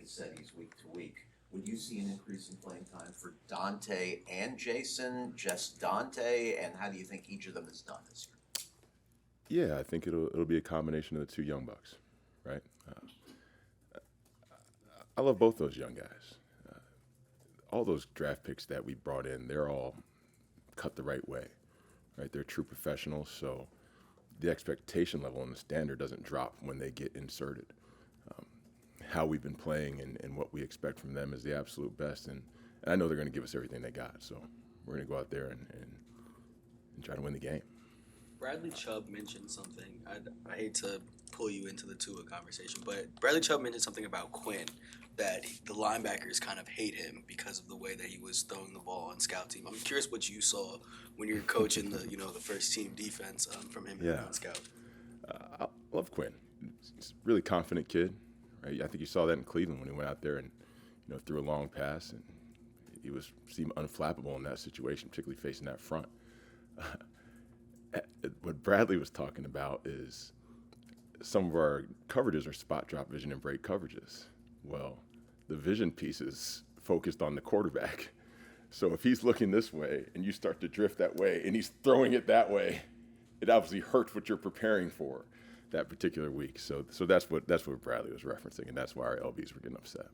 said he's week to week. Would you see an increase in playing time for Dante and Jason, just Dante, and how do you think each of them has done this year? Yeah, I think it'll be a combination of the two young bucks, right? I love both those young guys. All those draft picks that we brought in, they're all cut the right way, right? They're true professionals, so the expectation level and the standard doesn't drop when they get inserted. How we've been playing and what we expect from them is the absolute best, and I know they're going to give us everything they got, so we're going to go out there and try to win the game. Bradley Chubb mentioned something. I hate to pull you into the Tua conversation, but Bradley Chubb mentioned something about Quinn, that the linebackers kind of hate him because of the way that he was throwing the ball on scout team. I'm curious what you saw when you're coaching the first team defense from him on scout. I love Quinn. He's a really confident kid, right? I think you saw that in Cleveland when he went out there and threw a long pass, and he seemed unflappable in that situation, particularly facing that front. What Bradley was talking about is some of our coverages are spot drop vision and break coverages. Well, the vision piece is focused on the quarterback. So if he's looking this way and you start to drift that way and he's throwing it that way, it obviously hurts what you're preparing for that particular week. So that's what Bradley was referencing, and that's why our LBs were getting upset.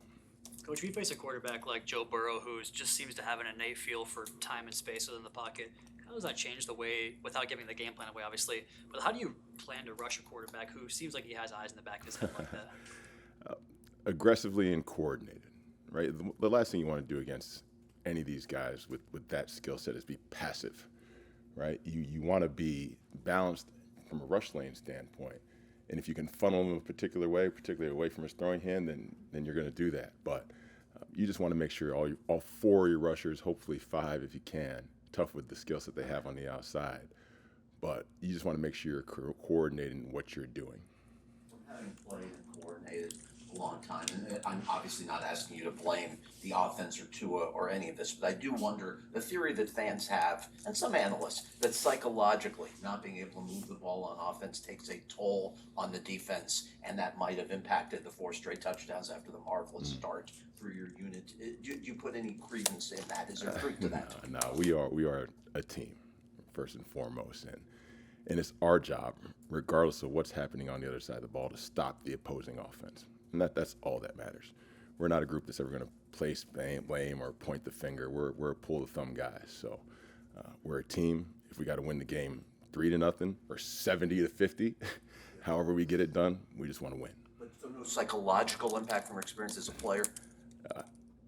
Coach, we face a quarterback like Joe Burrow who just seems to have an innate feel for time and space within the pocket. How does that change the way, without giving the game plan away, obviously, but how do you plan to rush a quarterback who seems like he has eyes in the back of his head like that? Aggressively and coordinated, right? The last thing you want to do against any of these guys with that skill set is be passive, right? You want to be balanced from a rush lane standpoint. And if you can funnel him a particular way, particularly away from his throwing hand, then you're going to do that. But you just want to make sure all four of your rushers, hopefully five if you can, tough with the skill set they have on the outside. But you just want to make sure you're coordinating what you're doing. Having played and coordinated a long time, and I'm obviously not asking you to blame the offense or Tua or any of this, but I do wonder, the theory that fans have, and some analysts, that psychologically not being able to move the ball on offense takes a toll on the defense, and that might have impacted the 4 straight touchdowns after the marvelous start for your unit. Do you put any credence in that? Is there truth to that? No, we are a team, first and foremost, and it's our job, regardless of what's happening on the other side of the ball, to stop the opposing offense. And that's all that matters. We're not a group that's ever going to place blame or point the finger. We're a pull the thumb guys. So we're a team. If we got to win the game 3-0 or 70-50, however we get it done, we just want to win. But so no psychological impact from your experience as a player?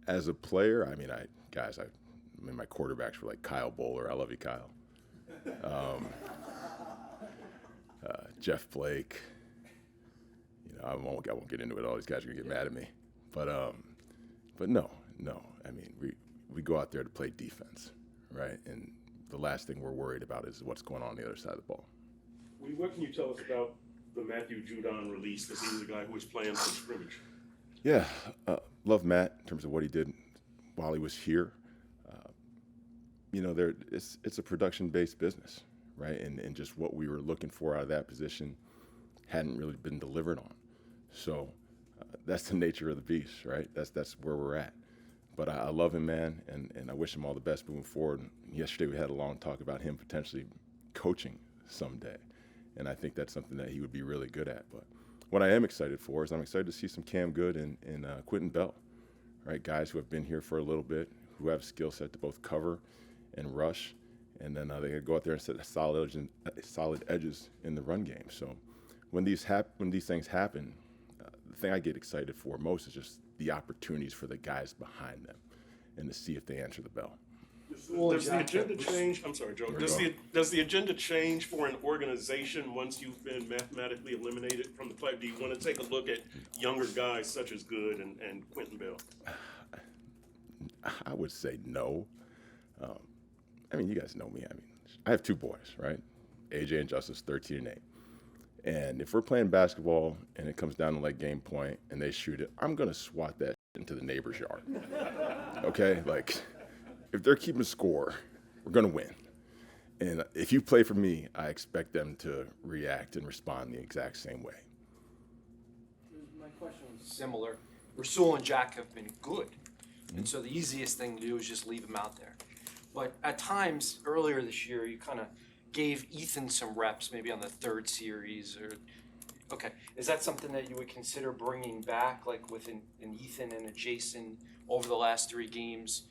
As a player, I mean, my quarterbacks were like Kyle Bowler. I love you, Kyle. Jeff Blake. I won't get into it. All these guys are gonna get mad at me, but no. I mean, we go out there to play defense, right? And the last thing we're worried about is what's going on the other side of the ball. What can you tell us about the Matthew Judon release? Because he was a guy who was playing for scrimmage. Yeah, love Matt in terms of what he did while he was here. It's a production-based business, right? And just what we were looking for out of that position hadn't really been delivered on. So that's the nature of the beast, right? That's where we're at. But I love him, man, and I wish him all the best moving forward. Yesterday we had a long talk about him potentially coaching someday, and I think that's something that he would be really good at. But what I am excited for is I'm excited to see some Cam Good and Quentin Bell, right? Guys who have been here for a little bit, who have skill set to both cover and rush, and then they could go out there and set solid edges in the run game. So when these things happen, the thing I get excited for most is just the opportunities for the guys behind them and to see if they answer the bell. Does the agenda change? I'm sorry, Joe. Does the agenda change for an organization once you've been mathematically eliminated from the play? Do you want to take a look at younger guys such as Good and Quentin Bell? I would say no. I mean, you guys know me. I mean, I have 2 boys, right? AJ and Justice, 13 and 8. And if we're playing basketball and it comes down to like game point and they shoot it, I'm going to swat that into the neighbor's yard. Okay? Like, if they're keeping score, we're going to win. And if you play for me, I expect them to react and respond the exact same way. My question was similar. Rasul and Jack have been good. And so the easiest thing to do is just leave them out there. But at times, earlier this year, you kind of gave Ethan some reps, maybe on the third series or, okay. Is that something that you would consider bringing back, like with an Ethan and a Jason over the last 3 games,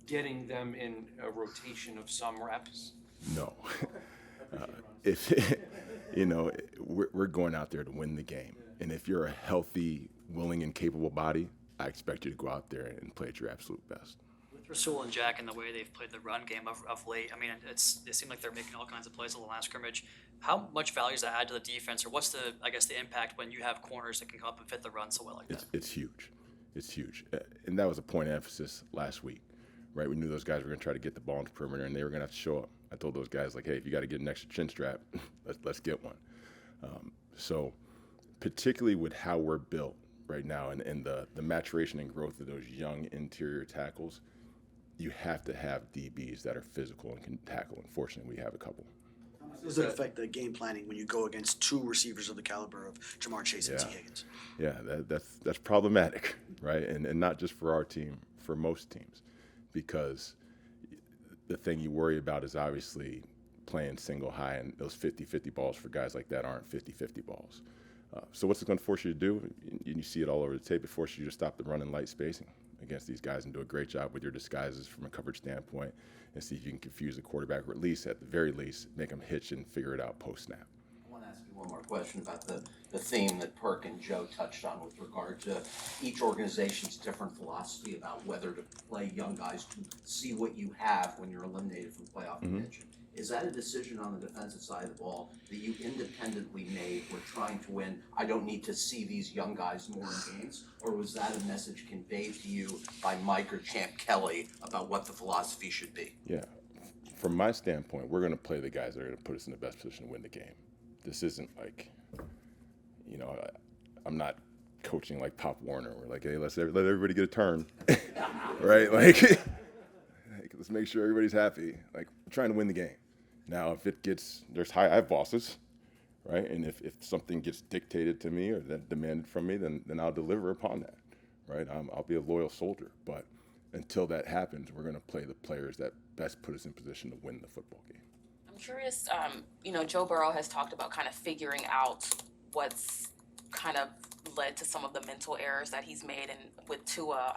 getting them in a rotation of some reps? No. If you know, we're going out there to win the game, and if you're a healthy, willing, and capable body, I expect you to go out there and play at your absolute best. With Rasul and Jack and the way they've played the run game of late, I mean, it seemed like they're making all kinds of plays on the last scrimmage. How much value does that add to the defense, or what's the impact when you have corners that can come up and fit the run so well like that? It's huge. It's huge. And that was a point of emphasis last week, right? We knew those guys were going to try to get the ball into perimeter, and they were going to have to show up. I told those guys, like, hey, if you got to get an extra chin strap, let's get one. So particularly with how we're built right now and the maturation and growth of those young interior tackles, you have to have DBs that are physical and can tackle. Unfortunately, we have a couple. How does it affect the game planning when you go against 2 receivers of the caliber of Jamar Chase and T. Higgins? Yeah, that's problematic, right? And not just for our team, for most teams, because the thing you worry about is obviously playing single high, and those 50-50 balls for guys like that aren't 50-50 balls. So what's it going to force you to do? And you see it all over the tape. It forces you to stop the run and light spacing against these guys and do a great job with your disguises from a coverage standpoint and see if you can confuse the quarterback, or at least, at the very least, make them hitch and figure it out post-snap. I want to ask you one more question about the theme that Perk and Joe touched on with regard to each organization's different philosophy about whether to play young guys to see what you have when you're eliminated from playoff contention. Is that a decision on the defensive side of the ball that you independently made? We're trying to win. I don't need to see these young guys more in games. Or was that a message conveyed to you by Mike or Champ Kelly about what the philosophy should be? Yeah. From my standpoint, we're going to play the guys that are going to put us in the best position to win the game. This isn't like, you know, I'm not coaching like Pop Warner. We're like, hey, let everybody get a turn, right? Like, let's make sure everybody's happy. Like, we're trying to win the game. Now, if it gets, I have bosses, right? And if something gets dictated to me or that demanded from me, then I'll deliver upon that, right? I'll be a loyal soldier. But until that happens, we're going to play the players that best put us in position to win the football game. I'm curious, you know, Joe Burrow has talked about kind of figuring out what's kind of led to some of the mental errors that he's made, and with Tua,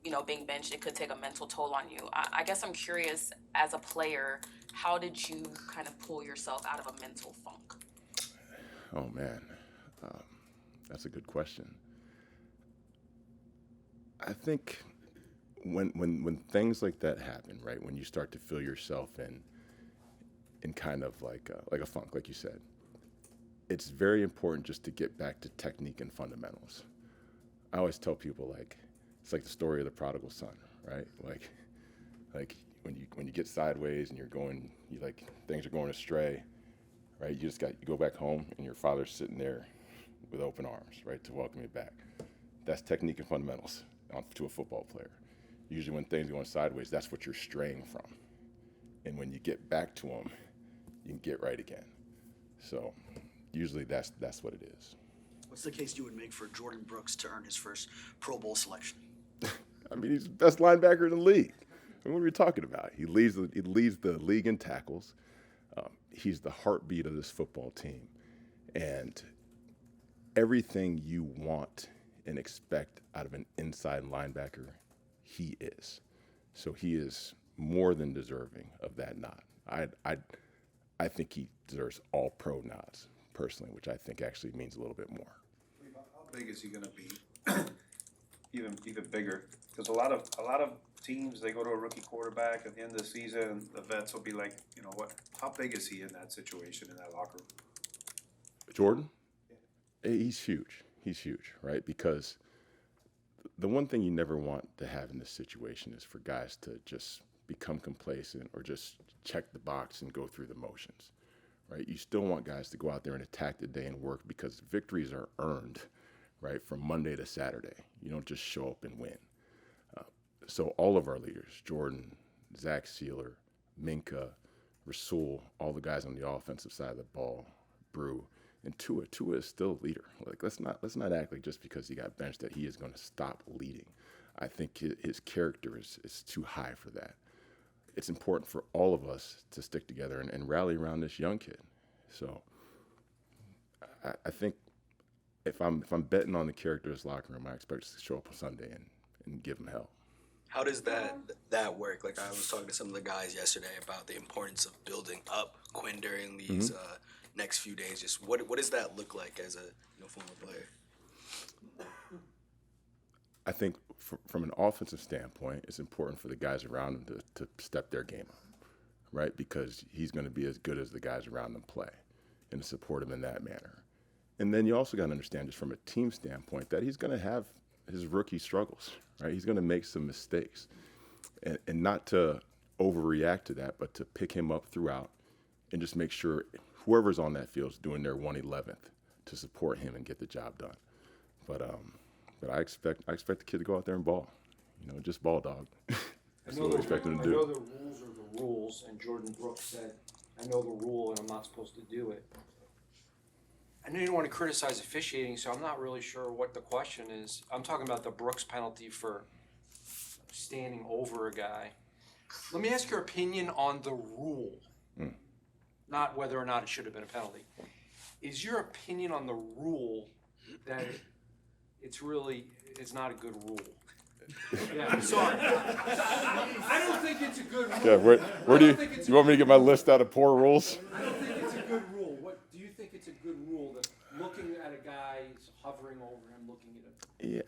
you know, being benched, it could take a mental toll on you. I guess I'm curious, as a player, how did you kind of pull yourself out of a mental funk? Oh man, that's a good question. I think when things like that happen, right, when you start to feel yourself in kind of like a funk, like you said, it's very important just to get back to technique and fundamentals. I always tell people, like, it's like the story of the prodigal son, right? Like when you get sideways and things are going astray, right? You go back home and your father's sitting there with open arms, right, to welcome you back. That's technique and fundamentals to a football player. Usually when things are going sideways, that's what you're straying from. And when you get back to them, you can get right again. So usually that's what it is. What's the case you would make for Jordan Brooks to earn his first Pro Bowl selection? I mean, he's the best linebacker in the league. I mean, what are we talking about? He leads the league in tackles. He's the heartbeat of this football team. And everything you want and expect out of an inside linebacker, he is. So he is more than deserving of that nod. I think he deserves all pro nods, personally, which I think actually means a little bit more. How big is he going to be? even bigger, because a lot of teams, they go to a rookie quarterback at the end of the season, and the vets will be like, you know what? How big is he in that situation, in that locker room? Jordan, he's huge. He's huge, right? Because the one thing you never want to have in this situation is for guys to just become complacent or just check the box and go through the motions, right? You still want guys to go out there and attack the day and work, because victories are earned, right, from Monday to Saturday. You don't just show up and win. So all of our leaders, Jordan, Zach Sealer, Minka, Rasul, all the guys on the offensive side of the ball, Brew, And Tua is still a leader. Like let's not act like just because he got benched that he is going to stop leading. I think his character is too high for that. It's important for all of us to stick together and rally around this young kid. So I think if I'm betting on the character of this locker room, I expect us to show up on Sunday and give him hell. How does that work? Like I was talking to some of the guys yesterday about the importance of building up Quinn during these next few days. Just what does that look like as a former player? I think from an offensive standpoint, it's important for the guys around him to step their game up, right? Because he's going to be as good as the guys around him play, and to support him in that manner. And then you also got to understand, just from a team standpoint, that he's going to have his rookie struggles, right? He's going to make some mistakes, and not to overreact to that, but to pick him up throughout and just make sure whoever's on that field is doing their 1/11th to support him and get the job done. But I expect the kid to go out there and ball, just ball, dog. That's what I expect him to do. I know the rules are the rules, and Jordan Brooks said, "I know the rule, and I'm not supposed to do it." I know you don't want to criticize officiating, so I'm not really sure what the question is. I'm talking about the Brooks penalty for standing over a guy. Let me ask your opinion on the rule, not whether or not it should have been a penalty. Is your opinion on the rule that it's not a good rule? Yeah, I'm sorry. I don't think it's a good rule. Yeah, where do you want me to get my list out of poor rules? I don't think it's a good rule. What do you think it's a good rule that looking at a guy hovering over him, looking at him?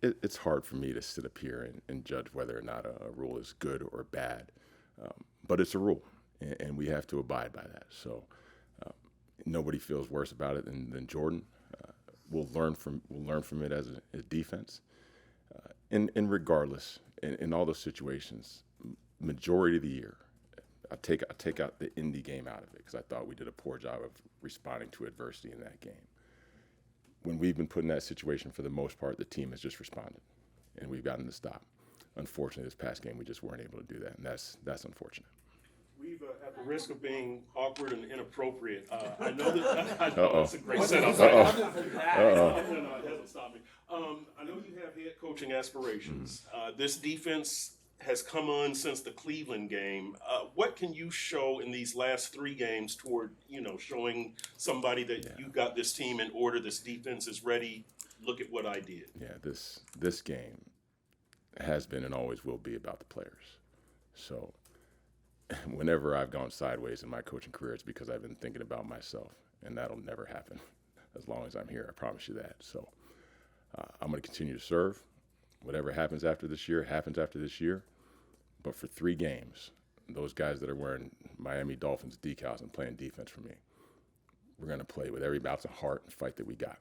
Yeah, it's hard for me to sit up here and judge whether or not a rule is good or bad, but it's a rule, and we have to abide by that. So nobody feels worse about it than Jordan. We'll learn from it as a defense. And regardless, in all those situations, majority of the year, I take out the Indy game out of it because I thought we did a poor job of responding to adversity in that game. When we've been put in that situation, for the most part, the team has just responded, and we've gotten the stop. Unfortunately, this past game, we just weren't able to do that, and that's unfortunate. We've, at the risk of being awkward and inappropriate, I know that I know it's a great setup. No, it hasn't stopped me. I know you have head coaching aspirations. This defense has come on since the Cleveland game. What can you show in these last 3 games toward, showing somebody that you got this team in order, this defense is ready, look at what I did? Yeah, this game has been and always will be about the players. So whenever I've gone sideways in my coaching career, it's because I've been thinking about myself, and that'll never happen as long as I'm here. I promise you that. So I'm going to continue to serve. Whatever happens after this year, happens after this year. But for 3 games, those guys that are wearing Miami Dolphins decals and playing defense for me, we're going to play with every ounce of heart and fight that we got.